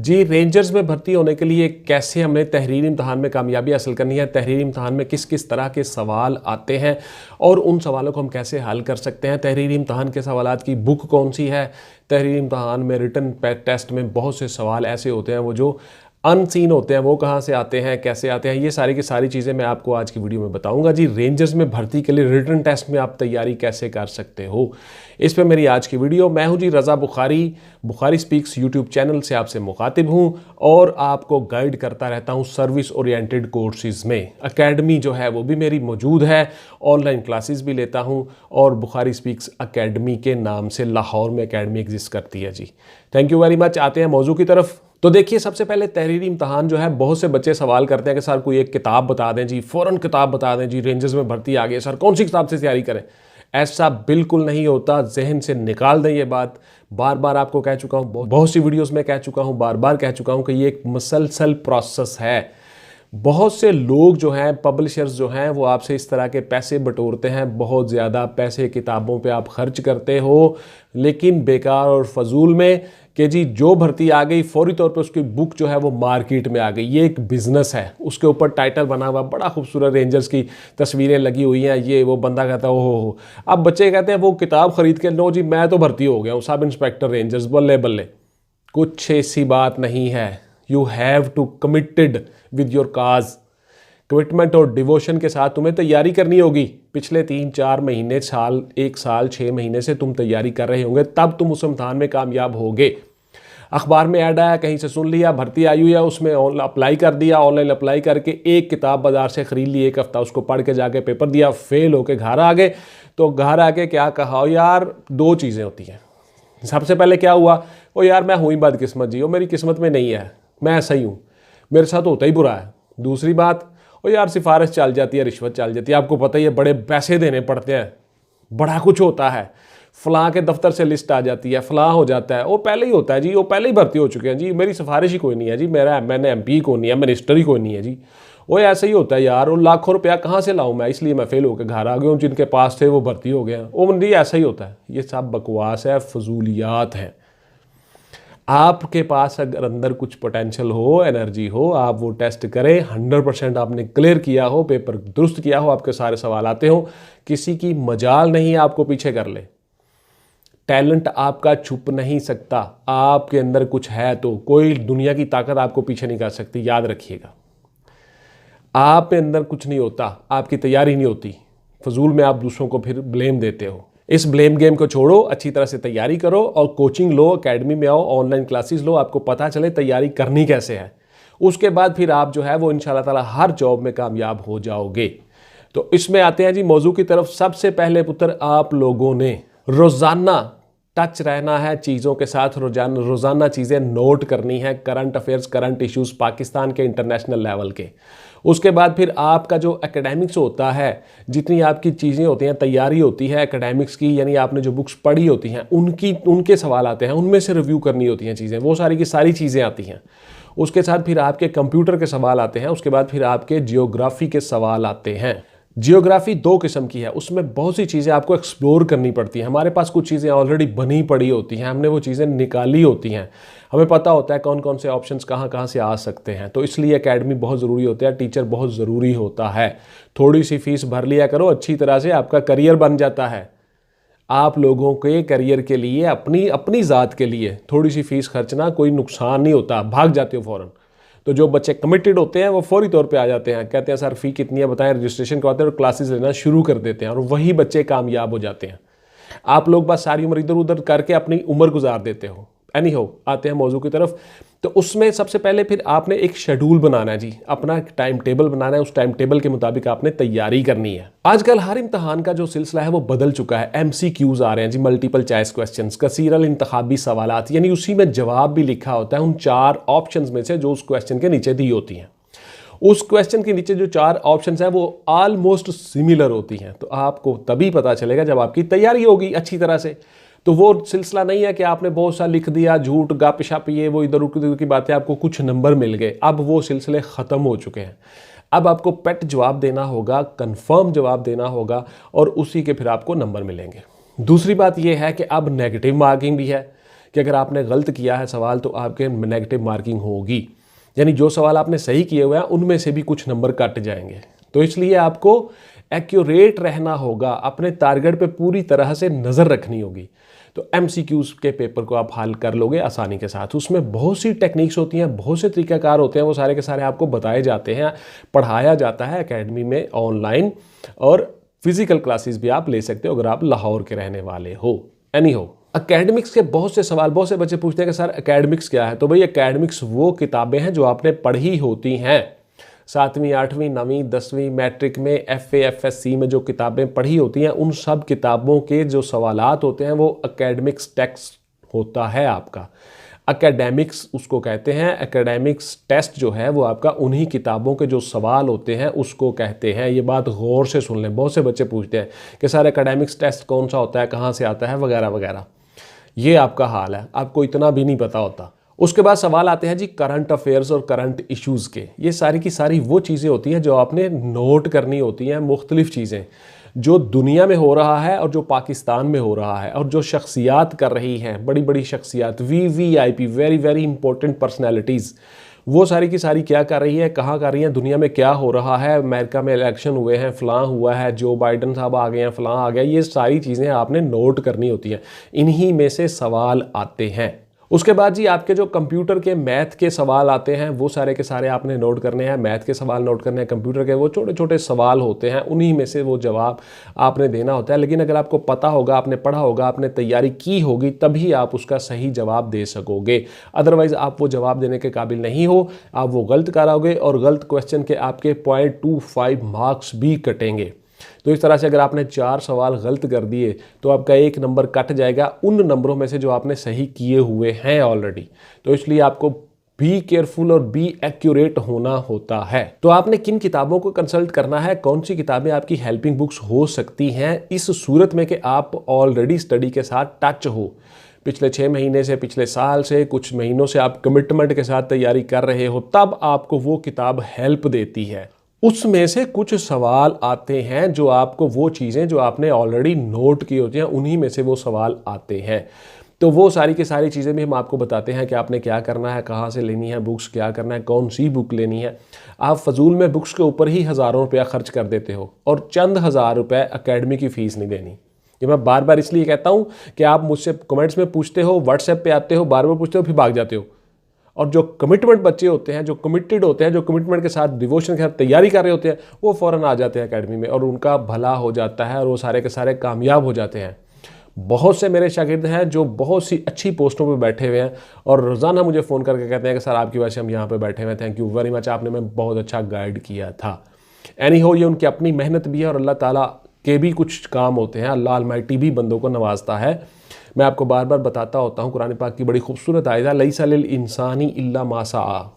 जी, rangers में भर्ती होने के लिए कैसे हमें तहरीरी इम्तहान में कामयाबी हासिल करनी है, तहरीरी इम्तहान में किस किस तरह के सवाल आते हैं और उन सवालों को हम कैसे हल कर सकते हैं, तहरीरी इम्तहान के सवालात की बुक कौन सी है। तहरीरी इम्तहान में रिटन टेस्ट में बहुत से सवाल ऐसे होते हैं वो जो अनसीन होते हैं, वो कहाँ से आते हैं, कैसे आते हैं, ये सारी की सारी चीज़ें मैं आपको आज की वीडियो में बताऊंगा। जी, रेंजर्स में भर्ती के लिए रिटन टेस्ट में आप तैयारी कैसे कर सकते हो, इस पे मेरी आज की वीडियो। मैं हूं जी Raza Bukhari, Bukhari speaks YouTube channel से आपसे मुखातिब हूं और आपको गाइड करता रहता हूं सर्विस ओरिएंटेड कोर्सेज़ में। एकेडमी जो है वो भी मेरी मौजूद है, ऑनलाइन क्लासेस भी लेता हूं और बुखारी स्पीक्स एकेडमी के नाम से लाहौर में एकेडमी एग्जिस्ट करती है। जी, थैंक यू वेरी मच। आते हैं मौजू की तरफ। तो देखिए, सबसे पहले तहरीरी इम्तहान जो है, बहुत से बच्चे सवाल करते हैं कि सर कोई एक किताब बता दें जी, फ़ौरन किताब बता दें जी, रेंजर्स में भर्ती आ गई सर, कौन सी किताब से तैयारी करें। ऐसा बिल्कुल नहीं होता, जहन से निकाल दें ये बात। बार बार आपको कह चुका हूँ, बहुत सी वीडियोस में कह चुका हूँ, बार बार कह चुका हूँ कि ये एक मसलसल प्रोसेस है। बहुत से लोग जो हैं, पब्लिशर्स जो हैं, वो आपसे इस तरह के पैसे बटोरते हैं, बहुत ज़्यादा पैसे किताबों पे आप खर्च करते हो, लेकिन बेकार और फजूल में, कि जी जो भर्ती आ गई फौरी तौर पे उसकी बुक जो है वो मार्केट में आ गई। ये एक बिज़नेस है, उसके ऊपर टाइटल बना हुआ, बड़ा खूबसूरत रेंजर्स की तस्वीरें लगी हुई हैं, ये वो, बंदा कहता है ओहो हो। अब बच्चे कहते हैं वो किताब खरीद के, लो जी मैं तो भर्ती हो गया हूँ सब इंस्पेक्टर रेंजर्स, बल्ले बल्ले। कुछ ऐसी बात नहीं है। You have to committed with your cause. Commitment और डिवोशन के साथ तुम्हें तैयारी करनी होगी। पिछले 3-4 महीने, साल, 1 साल 6 महीने से तुम तैयारी कर रहे होंगे, तब तुम उस इम्तहान में कामयाब होगे। अखबार में ऐड आया, कहीं से सुन लिया, भर्ती आई हुई है, उसमें अप्लाई कर दिया, ऑनलाइन अप्लाई करके एक किताब बाजार से खरीद ली, एक हफ्ता उसको पढ़ के जाके पेपर दिया, फेल होके घर आ गए। तो घर आके क्या कहा यार, 2 चीज़ें होती हैं। सबसे पहले क्या हुआ, ओ यार मैं हुई बदकिस्मत जी, वो मेरी किस्मत में नहीं है, मैं ऐसा ही हूँ, मेरे साथ होता ही बुरा है। दूसरी बात, ओ यार सिफारिश चल जाती है, रिश्वत चल जाती है, आपको पता ही है, बड़े पैसे देने पड़ते हैं, बड़ा कुछ होता है, फलां के दफ्तर से लिस्ट आ जाती है, फलां हो जाता है, वो पहले ही होता है जी, वो पहले ही भर्ती हो चुके हैं जी, मेरी सिफारिश ही कोई नहीं है जी, मेरा मैंने MP कोई नहीं है, मिनिस्टर ही कोई नहीं है जी। वो ऐसा ही होता है यार, वो लाखों रुपया कहाँ से लाऊं मैं, इसलिए मैं फेल होकर घर आ गया हूँ, जिनके पास थे वो भर्ती हो गए। वो मंडी ऐसा ही होता है। ये सब बकवास है, फजूलियात है। आपके पास अगर अंदर कुछ पोटेंशियल हो, एनर्जी हो, आप वो टेस्ट करें, 100% आपने क्लियर किया हो, पेपर दुरुस्त किया हो, आपके सारे सवाल आते हो, किसी की मजाल नहीं है आपको पीछे कर ले। टैलेंट आपका छुप नहीं सकता, आपके अंदर कुछ है तो कोई दुनिया की ताकत आपको पीछे नहीं कर सकती, याद रखिएगा। आप में अंदर कुछ नहीं होता, आपकी तैयारी नहीं होती, फजूल में आप दूसरों को फिर ब्लेम देते हो। इस ब्लेम गेम को छोड़ो, अच्छी तरह से तैयारी करो और कोचिंग लो, एकेडमी में आओ, ऑनलाइन क्लासेस लो, आपको पता चले तैयारी करनी कैसे है। उसके बाद फिर आप जो है वो इंशाल्लाह ताला हर जॉब में कामयाब हो जाओगे। तो इसमें आते हैं जी मौजू की तरफ। सबसे पहले पुत्र, आप लोगों ने रोज़ाना टच रहना है चीज़ों के साथ, रोज़ाना चीज़ें नोट करनी है, current affairs, current issues Pakistan के, इंटरनेशनल लेवल के। उसके बाद फिर आपका जो एकेडमिक्स होता है, जितनी आपकी चीज़ें होती हैं, तैयारी होती है एकेडमिक्स की, यानी आपने जो बुक्स पढ़ी होती हैं उनके सवाल आते हैं, उनमें से रिव्यू करनी होती हैं चीज़ें, वो सारी की सारी चीज़ें आती हैं। उसके साथ फिर आपके कंप्यूटर के सवाल आते हैं, उसके बाद फिर आपके जियोग्राफी के सवाल आते हैं। जियोग्राफी 2 किस्म की है, उसमें बहुत सी चीज़ें आपको एक्सप्लोर करनी पड़ती हैं। हमारे पास कुछ चीज़ें ऑलरेडी बनी पड़ी होती हैं, हमने वो चीज़ें निकाली होती हैं, हमें पता होता है कौन कौन से ऑप्शंस कहाँ कहाँ से आ सकते हैं। तो इसलिए एकेडमी बहुत ज़रूरी होता है, टीचर बहुत ज़रूरी होता है। थोड़ी सी फीस भर लिया करो, अच्छी तरह से आपका करियर बन जाता है। आप लोगों के करियर के लिए, अपनी ज़ात के लिए थोड़ी सी फीस खर्चना कोई नुकसान नहीं होता, भाग जाते हो फ़ौरन। तो जो बच्चे कमिटेड होते हैं वो फौरी तौर पे आ जाते हैं, कहते हैं सर फ़ी कितनी है बताएं, रजिस्ट्रेशन करवाते हैं और क्लासेस लेना शुरू कर देते हैं, और वही बच्चे कामयाब हो जाते हैं। आप लोग बस सारी उम्र इधर उधर करके अपनी उम्र गुजार देते हो। एनी हो, आते हैं मौजू की तरफ। तो उसमें सबसे पहले फिर आपने एक शेड्यूल बनाना है जी, अपना टाइम टेबल बनाना है, उस टाइम टेबल के मुताबिक आपने तैयारी करनी है। आजकल हर इम्तहान का जो सिलसिला है वो बदल चुका है। MCQs आ रहे हैं जी, मल्टीपल चॉइस क्वेश्चंस, कसीरल इंतखाबी सवालात, यानी उसी में जवाब भी लिखा होता है उन 4 ऑप्शंस में से जो उस क्वेश्चन के नीचे दी होती हैं। उस क्वेश्चन के नीचे जो 4 ऑप्शंस हैं वो ऑलमोस्ट सिमिलर होती हैं। तो आपको तभी पता चलेगा जब आपकी तैयारी होगी अच्छी तरह से। तो वो सिलसिला नहीं है कि आपने बहुत सा लिख दिया, झूठ गप शप ये वो इधर उधर की बातें, आपको कुछ नंबर मिल गए। अब वो सिलसिले ख़त्म हो चुके हैं। अब आपको पेट जवाब देना होगा, कंफर्म जवाब देना होगा, और उसी के फिर आपको नंबर मिलेंगे। दूसरी बात यह है कि अब नेगेटिव मार्किंग भी है, कि अगर आपने गलत किया है सवाल तो आपके नेगेटिव मार्किंग होगी, यानी जो सवाल आपने सही किए हुए हैं उनमें से भी कुछ नंबर कट जाएंगे। तो इसलिए आपको एक्यूरेट रहना होगा, अपने टारगेट पे पूरी तरह से नज़र रखनी होगी। तो एमसीक्यूज़ के पेपर को आप हल कर लोगे आसानी के साथ। उसमें बहुत सी टेक्निक्स होती हैं, बहुत से तरीक़ाकार होते हैं, वो सारे के सारे आपको बताए जाते हैं, पढ़ाया जाता है एकेडमी में ऑनलाइन, और फिजिकल क्लासेस भी आप ले सकते हो अगर आप लाहौर के रहने वाले हो। एनी हो, एकेडमिक्स के बहुत से सवाल, बहुत से बच्चे पूछते हैं कि सर एकेडमिक्स क्या है। तो भाई एकेडमिक्स वो किताबें हैं जो आपने पढ़ी होती हैं 7वीं 8वीं 9वीं 10वीं मैट्रिक में, FA FSC में जो किताबें पढ़ी होती हैं, उन सब किताबों के जो सवालात होते हैं वो एकेडमिक्स टेक्स्ट होता है आपका। एकेडमिक्स उसको कहते हैं, एकेडमिक्स टेस्ट जो है वो आपका उन्हीं किताबों के जो सवाल होते हैं उसको कहते हैं। ये बात गौर से सुन लें, बहुत से बच्चे पूछते हैं कि सर एकेडमिक्स टेस्ट कौन सा होता है, कहाँ से आता है, वगैरह वगैरह। ये आपका हाल है, आपको इतना भी नहीं पता होता। उसके बाद सवाल आते हैं जी करंट अफेयर्स और करंट इश्यूज़ के। ये सारी की सारी वो चीज़ें होती हैं जो आपने नोट करनी होती हैं, मुख्तलिफ चीज़ें जो दुनिया में हो रहा है और जो पाकिस्तान में हो रहा है, और जो शख्सियात कर रही हैं, बड़ी बड़ी शख्सियात, VVIP, very very important personalities, वो सारी की सारी क्या कर रही है, कहाँ कर रही हैं, दुनिया में क्या हो रहा है। अमेरिका में इलेक्शन हुए हैं, फ़लाँ हुआ है, जो बाइडन साहब आ गए हैं, फ़लाँ आ गया। ये सारी चीज़ें आपने नोट करनी होती हैं, इन्हीं में से सवाल आते हैं। उसके बाद जी आपके जो कंप्यूटर के मैथ के सवाल आते हैं वो सारे के सारे आपने नोट करने हैं। मैथ के सवाल नोट करने हैं, कंप्यूटर के वो छोटे छोटे सवाल होते हैं, उन्हीं में से वो जवाब आपने देना होता है। लेकिन अगर आपको पता होगा, आपने पढ़ा होगा, आपने तैयारी की होगी, तभी आप उसका सही जवाब दे सकोगे। अदरवाइज़ आप वो जवाब देने के काबिल नहीं हो, आप वो गलत कराओगे और गलत क्वेश्चन के आपके 0.25 मार्क्स भी कटेंगे। तो इस तरह से अगर आपने 4 सवाल गलत कर दिए तो आपका 1 नंबर कट जाएगा उन नंबरों में से जो आपने सही किए हुए हैं ऑलरेडी। तो इसलिए आपको बी केयरफुल और बी एक्यूरेट होना होता है। तो आपने किन किताबों को कंसल्ट करना है, कौन सी किताबें आपकी हेल्पिंग बुक्स हो सकती हैं इस सूरत में कि आप ऑलरेडी स्टडी के साथ टच हो, पिछले 6 महीने से, पिछले साल से, कुछ महीनों से आप कमिटमेंट के साथ तैयारी कर रहे हो, तब आपको वो किताब हेल्प देती है। उसमें से कुछ सवाल आते हैं जो आपको वो चीज़ें जो आपने ऑलरेडी नोट की होती हैं उन्हीं में से वो सवाल आते हैं। तो वो सारी की सारी चीज़ें भी हम आपको बताते हैं कि आपने क्या करना है, कहाँ से लेनी है बुक्स, क्या करना है, कौन सी बुक लेनी है। आप फजूल में बुक्स के ऊपर ही हज़ारों रुपया खर्च कर देते हो और चंद हज़ार रुपये अकेडमी की फ़ीस नहीं देनी। ये मैं बार बार इसलिए कहता हूँ कि आप मुझसे कमेंट्स में पूछते हो, व्हाट्सएप पे आते हो, बार बार पूछते हो, फिर भाग जाते हो। और जो कमिटमेंट बच्चे होते हैं, जो कमिटेड होते हैं, जो कमिटमेंट के साथ, डिवोशन के साथ तैयारी कर रहे होते हैं, वो फ़ौरन आ जाते हैं एकेडमी में और उनका भला हो जाता है और वो सारे के सारे कामयाब हो जाते हैं। बहुत से मेरे शागिर्द हैं जो बहुत सी अच्छी पोस्टों पे बैठे हुए हैं और रोज़ाना मुझे फ़ोन करके कहते हैं कि सर आपकी वजह से हम यहाँ पे बैठे हुए हैं, थैंक यू वेरी मच, आपने मैं बहुत अच्छा गाइड किया था। एनी हो, ये उनकी अपनी मेहनत भी है और अल्लाह ताला के भी कुछ काम होते हैं, अल्लाह अलमाइटी भी बंदों को नवाजता है। मैं आपको बार बार बताता होता हूँ, कुरान पाक की बड़ी खूबसूरत आयत है, लैसा लिल इंसानी इल्ला मा सआ,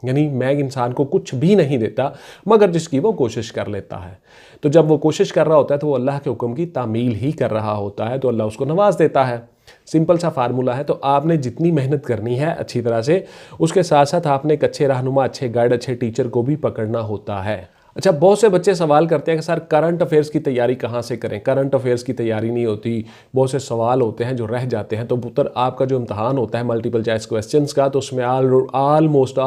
यानी मैं इंसान को कुछ भी नहीं देता मगर जिसकी वो कोशिश कर लेता है। तो जब वो कोशिश कर रहा होता है तो वो अल्लाह के हुक्म की तामील ही कर रहा होता है, तो अल्लाह उसको नवाज देता है। सिंपल सा फार्मूला है। तो आपने जितनी मेहनत करनी है अच्छी तरह से, उसके साथ साथ आपने एक अच्छे रहनुमा, अच्छे गाइड, अच्छे टीचर को भी पकड़ना होता है। अच्छा, बहुत से बच्चे सवाल करते हैं कि सर करंट अफेयर्स की तैयारी कहाँ से करें। करंट अफेयर्स की तैयारी नहीं होती, बहुत से सवाल होते हैं जो रह जाते हैं। तो पुत्र आपका जो इम्तहान होता है मल्टीपल चॉइस क्वेश्चंस का, तो उसमें ऑलमोस्ट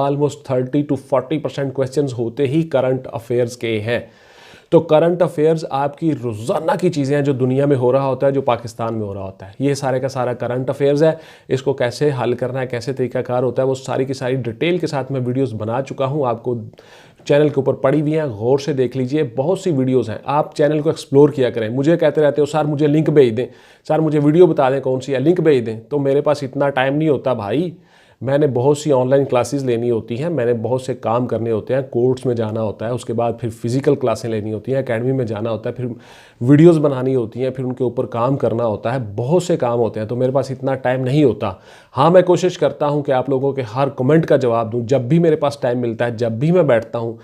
30 to 40% क्वेश्चंस होते ही करंट अफेयर्स के हैं। तो करंट अफेयर्स आपकी रोज़ाना की चीज़ें हैं जो दुनिया में हो रहा होता है, जो पाकिस्तान में हो रहा होता है, ये सारे का सारा करंट अफेयर्स है। इसको कैसे हल करना है, कैसे तरीकाकार होता है, वो सारी की सारी डिटेल के साथ मैं वीडियोस बना चुका हूँ, आपको चैनल के ऊपर पड़ी हुई हैं, गौर से देख लीजिए। बहुत सी वीडियोस हैं, आप चैनल को एक्सप्लोर किया करें। मुझे कहते रहते हो सर मुझे लिंक भेज दें, सर मुझे वीडियो बता दें कौन सी है, लिंक भेज दें। तो मेरे पास इतना टाइम नहीं होता भाई, मैंने बहुत सी ऑनलाइन क्लासेस लेनी होती हैं, मैंने बहुत से काम करने होते हैं, कोर्स में जाना होता है, उसके बाद फिर फिजिकल क्लासें लेनी होती हैं, एकेडमी में जाना होता है, फिर वीडियोस बनानी होती हैं, फिर उनके ऊपर काम करना होता है, बहुत से काम होते हैं। तो मेरे पास इतना टाइम नहीं होता। हाँ, मैं कोशिश करता हूँ कि आप लोगों के हर कमेंट का जवाब दूँ जब भी मेरे पास टाइम मिलता है। जब भी मैं बैठता हूँ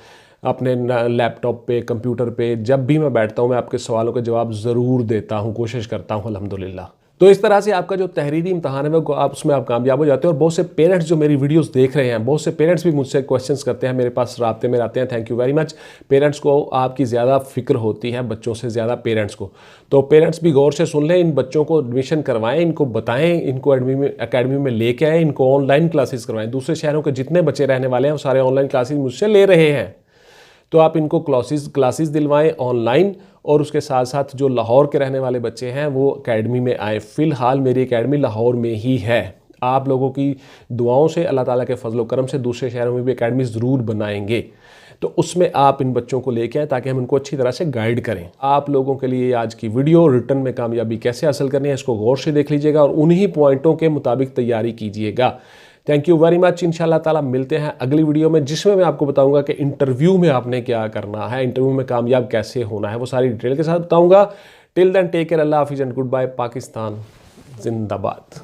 अपने लैपटॉप पे, कंप्यूटर पे, जब भी मैं बैठता हूँ मैं आपके सवालों के जवाब ज़रूर देता हूँ, कोशिश करता हूँ अल्हम्दुलिल्लाह। तो इस तरह से आपका जो तहरीरी इम्तहान है वो आप उसमें आप कामयाब हो जाते हैं। और बहुत से पेरेंट्स जो मेरी वीडियोस देख रहे हैं, बहुत से पेरेंट्स भी मुझसे क्वेश्चन्स करते हैं, मेरे पास राब्ते में आते हैं। Thank you very much. Parents को आपकी ज़्यादा फिक्र होती है बच्चों से ज़्यादा पेरेंट्स को, तो पेरेंट्स भी गौर से सुन लें, इन बच्चों को एडमिशन करवाएं, इनको बताएं, इनको अकेडमी में लेके आएँ, इनको ऑनलाइन क्लासेस करवाएं। दूसरे शहरों के जितने बच्चे रहने वाले हैं वो सारे ऑनलाइन क्लासेस मुझसे ले रहे हैं, तो आप इनको क्लासेस दिलवाएं ऑनलाइन। और उसके साथ साथ जो लाहौर के रहने वाले बच्चे हैं वो एकेडमी में आए। फ़िलहाल मेरी एकेडमी लाहौर में ही है। आप लोगों की दुआओं से, अल्लाह ताला के फजल करम से दूसरे शहरों में भी एकेडमी ज़रूर बनाएंगे, तो उसमें आप इन बच्चों को लेके आए ताकि हम इनको अच्छी तरह से गाइड करें। आप लोगों के लिए आज की वीडियो रिटर्न में कामयाबी कैसे हासिल करनी है इसको गौर से देख लीजिएगा और उन्हीं पॉइंटों के मुताबिक तैयारी कीजिएगा। Thank you very much. इंशाल्लाह ताला मिलते हैं अगली वीडियो में, जिसमें मैं आपको बताऊंगा कि इंटरव्यू में आपने क्या करना है, इंटरव्यू में कामयाब कैसे होना है, वो सारी डिटेल के साथ बताऊंगा। टिल देन टेक केयर, अल्लाह हाफिज़ एंड गुड बाय। पाकिस्तान जिंदाबाद।